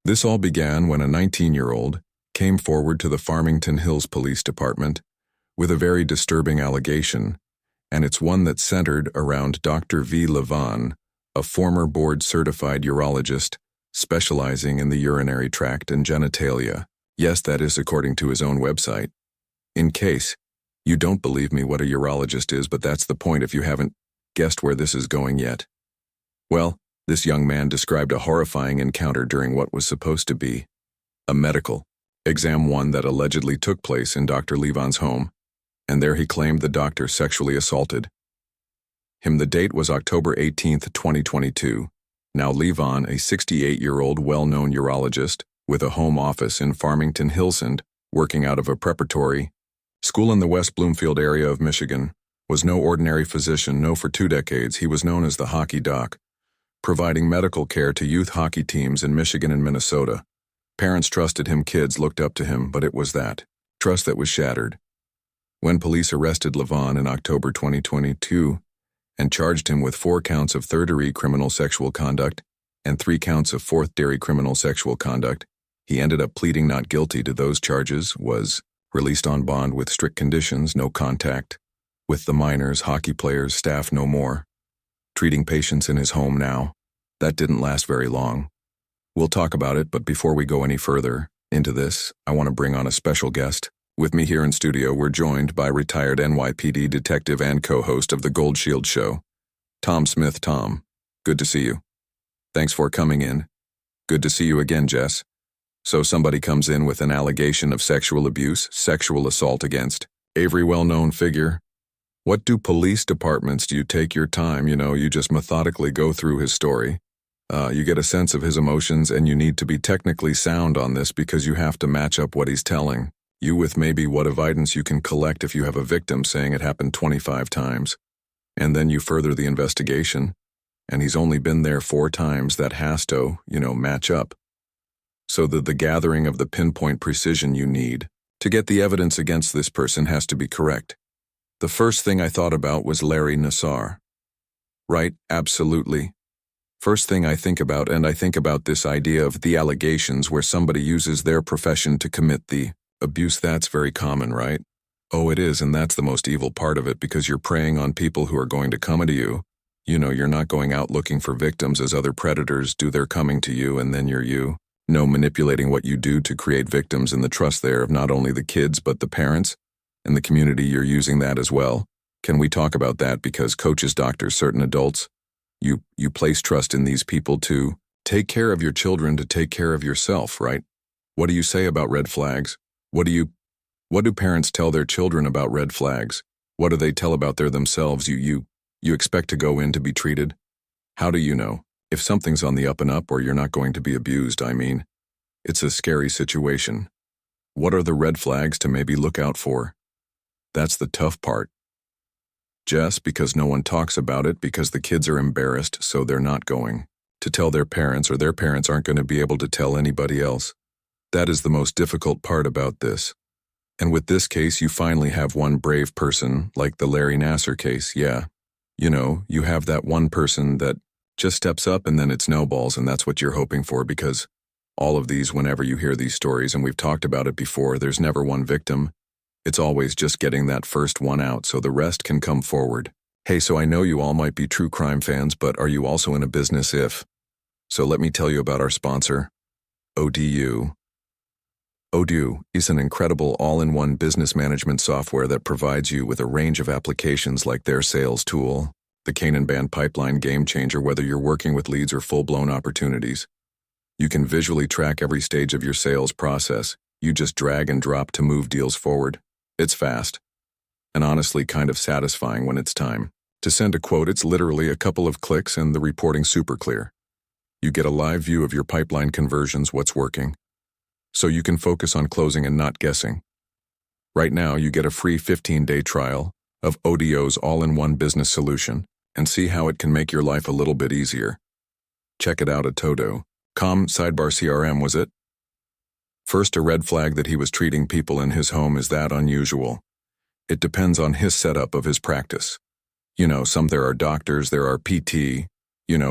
This all began when a 19-year-old came forward to the Farmington Hills Police Department with a very disturbing allegation, and it's one that centered around Dr. Zvi Levran, a former board-certified urologist specializing in the urinary tract and genitalia. Yes, that is according to his own website. In case you don't believe me what a urologist is, but that's the point if you haven't guessed where this is going yet. Well, this young man described a horrifying encounter during what was supposed to be a medical exam, one that allegedly took place in Dr. Levran's home, and there he claimed the doctor sexually assaulted him. The date was October 18th, 2022. Now Levran, a 68-year-old well-known urologist with a home office in Farmington Hills and working out of a preparatory school in the West Bloomfield area of Michigan, was no ordinary physician. No, for 2 decades he was known as the Hockey Doc, providing medical care to youth hockey teams in Michigan and Minnesota. Parents trusted him, kids looked up to him, but it was that trust that was shattered when police arrested Levran in October 2022 and charged him with 4 counts of third-degree criminal sexual conduct and 3 counts of fourth-degree criminal sexual conduct. He ended up pleading not guilty to those charges, was released on bond with strict conditions, no contact with the minors, hockey players, staff, no more, treating patients in his home now. That didn't last very long. We'll talk about it, but before we go any further into this, I want to bring on a special guest. With me here in studio, we're joined by retired NYPD detective and co-host of the Gold Shield Show, Tom Smith. Tom, good to see you. Thanks for coming in. Good to see you again, Jess. So somebody comes in with an allegation of sexual abuse, sexual assault against Avery, well-known figure. What do police departments do? You take your time, you just methodically go through his story. You get a sense of his emotions, and you need to be technically sound on this because you have to match up what he's telling you with maybe what evidence you can collect if you have a victim saying it happened 25 times. And then you further the investigation, and he's only been there 4 times. That has to, match up. So that the gathering of the pinpoint precision you need to get the evidence against this person has to be correct. The first thing I thought about was Larry Nassar. Right, absolutely. First thing I think about, and I think about this idea of the allegations where somebody uses their profession to commit the abuse. That's very common, right? Oh, it is, and that's the most evil part of it, because you're preying on people who are going to come to you. You're not going out looking for victims as other predators do. They're coming to you, and then you're manipulating what you do to create victims in the trust there of not only the kids but the parents and the community. You're using that as well. Can we talk about that? Because coaches, doctors, certain adults, you place trust in these people to take care of your children, to take care of yourself, right? What do you say about red flags? What do parents tell their children about red flags? What do they tell about themselves? You expect to go in to be treated? How do you know if something's on the up and up or you're not going to be abused? It's a scary situation. What are the red flags to maybe look out for? That's the tough part. Just because no one talks about it, because the kids are embarrassed, so they're not going to tell their parents, or their parents aren't going to be able to tell anybody else. That is the most difficult part about this. And with this case, you finally have one brave person, like the Larry Nassar case. Yeah, you have that one person that just steps up, and then it snowballs, and that's what you're hoping for, because all of these, whenever you hear these stories, and we've talked about it before, there's never one victim. It's always just getting that first one out so the rest can come forward. Hey, so I know you all might be true crime fans, but are you also in a business? So let me tell you about our sponsor, Odoo. Odoo is an incredible all-in-one business management software that provides you with a range of applications like their sales tool, the Kanban pipeline game changer, whether you're working with leads or full-blown opportunities. You can visually track every stage of your sales process. You just drag and drop to move deals forward. It's fast, and honestly kind of satisfying when it's time to send a quote. It's literally a couple of clicks and the reporting's super clear. You get a live view of your pipeline conversions, what's working, so you can focus on closing and not guessing. Right now, you get a free 15-day trial of Odoo's all-in-one business solution and see how it can make your life a little bit easier. Check it out at Todo.com. Sidebar CRM, was it? First, a red flag that he was treating people in his home. Is that unusual? It depends on his setup of his practice. There are doctors, there are PT,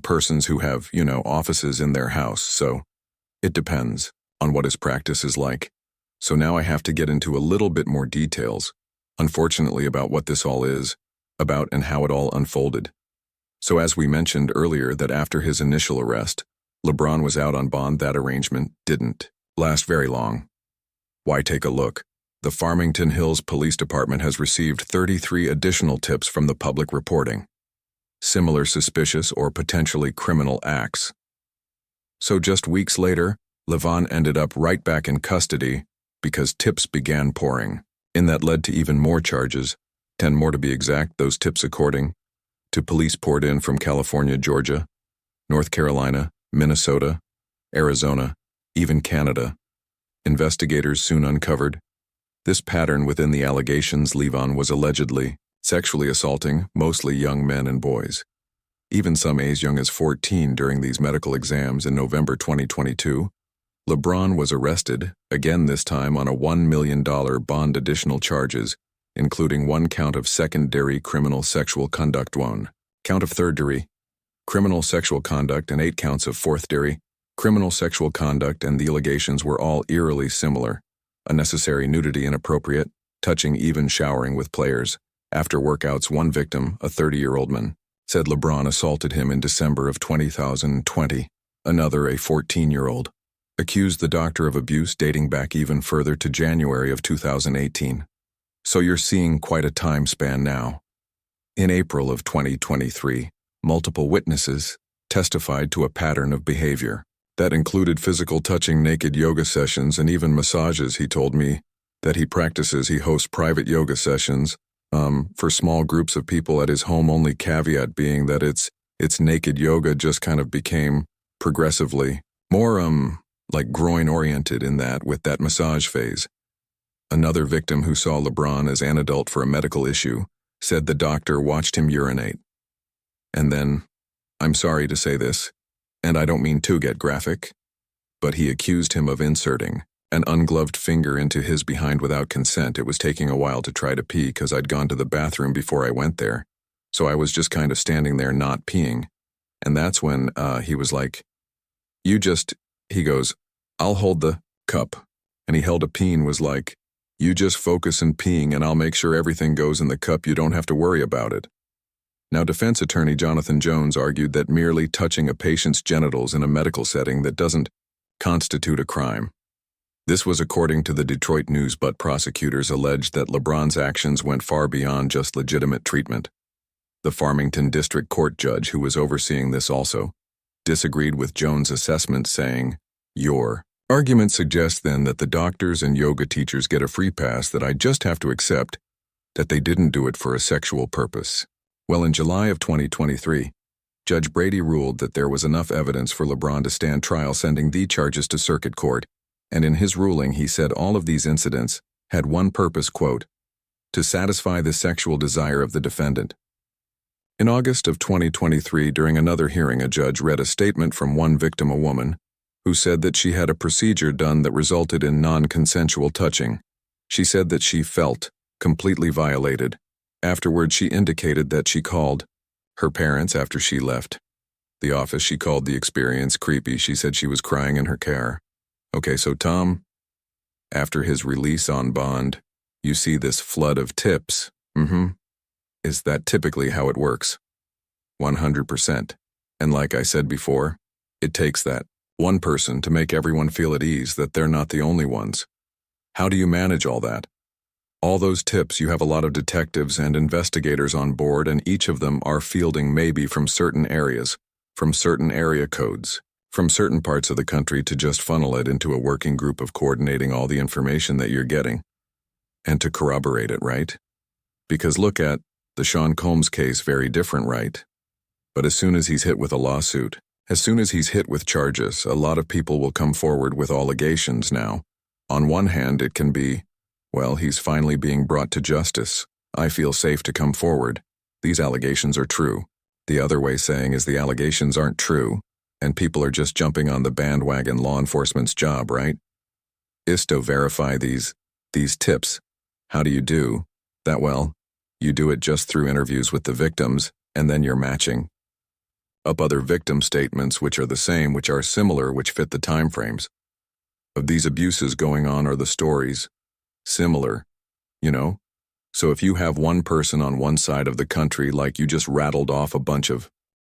persons who have, offices in their house. So It depends on what his practice is like. So now I have to get into a little bit more details, unfortunately, about what this all is, about and how it all unfolded. So as we mentioned earlier that after his initial arrest, Levran was out on bond, that arrangement didn't last very long. Why, take a look. The Farmington Hills Police Department has received 33 additional tips from the public reporting similar suspicious or potentially criminal acts. So just weeks later, Levran ended up right back in custody because tips began pouring. And that led to even more charges, 10 more to be exact. Those tips, according to police, poured in from California, Georgia, North Carolina, Minnesota, Arizona, even Canada. Investigators soon uncovered this pattern within the allegations. Levran was allegedly sexually assaulting mostly young men and boys, even some as young as 14. During these medical exams in November 2022, Levran was arrested, again this time on a $1 million bond, additional charges, including 1 count of second-degree criminal sexual conduct, 1 count of third-degree criminal sexual conduct, and 8 counts of fourth-degree criminal sexual conduct, and the allegations were all eerily similar: unnecessary nudity, inappropriate touching, even showering with players. After workouts, one victim, a 30-year-old man, said Levran assaulted him in December of 2020. Another, a 14-year-old, accused the doctor of abuse dating back even further to January of 2018. So you're seeing quite a time span now. In April of 2023, multiple witnesses testified to a pattern of behavior that included physical touching, naked yoga sessions, and even massages. He told me that he hosts private yoga sessions for small groups of people at his home, only caveat being that it's naked yoga just kind of became progressively more like groin-oriented in that, with that massage phase. Another victim who saw Levran as an adult for a medical issue said the doctor watched him urinate. And then, I'm sorry to say this, and I don't mean to get graphic, but he accused him of inserting an ungloved finger into his behind without consent. It was taking a while to try to pee because I'd gone to the bathroom before I went there, so I was just kind of standing there not peeing. And that's when he was like, he goes, "I'll hold the cup." And he held a pee and was like, "You just focus on peeing and I'll make sure everything goes in the cup. You don't have to worry about it." Now, defense attorney Jonathan Jones argued that merely touching a patient's genitals in a medical setting that doesn't constitute a crime. This was according to the Detroit News, but prosecutors alleged that Levran's actions went far beyond just legitimate treatment. The Farmington District Court judge who was overseeing this also disagreed with Jones' assessment, saying, "Your argument suggests then that the doctors and yoga teachers get a free pass, that I just have to accept that they didn't do it for a sexual purpose." Well, in July of 2023, Judge Brady ruled that there was enough evidence for Levran to stand trial, sending the charges to circuit court. And in his ruling, he said all of these incidents had one purpose, quote, to satisfy the sexual desire of the defendant. In August of 2023, during another hearing, a judge read a statement from one victim, a woman, who said that she had a procedure done that resulted in non-consensual touching. She said that she felt completely violated. Afterward, she indicated that she called her parents after she left the office. She called the experience creepy. She said she was crying in her car. Okay, so Tom, after his release on bond, you see this flood of tips. Is that typically how it works? 100%. And like I said before, it takes that one person to make everyone feel at ease that they're not the only ones. How do you manage all that? All those tips, you have a lot of detectives and investigators on board, and each of them are fielding maybe from certain areas, from certain area codes, from certain parts of the country, to just funnel it into a working group of coordinating all the information that you're getting and to corroborate it, right? Because look at the Sean Combs case, very different, right? But as soon as he's hit with a lawsuit, as soon as he's hit with charges, a lot of people will come forward with allegations now. On one hand, it can be, well, he's finally being brought to justice. I feel safe to come forward. These allegations are true. The other way saying is the allegations aren't true, and people are just jumping on the bandwagon. Law enforcement's job, right, is to verify these tips. How do you do that? Well, you do it just through interviews with the victims, and then you're matching up other victim statements which are the same, which are similar, which fit the time frames of these abuses going on, are the stories similar, you know? So if you have one person on one side of the country, like you just rattled off a bunch of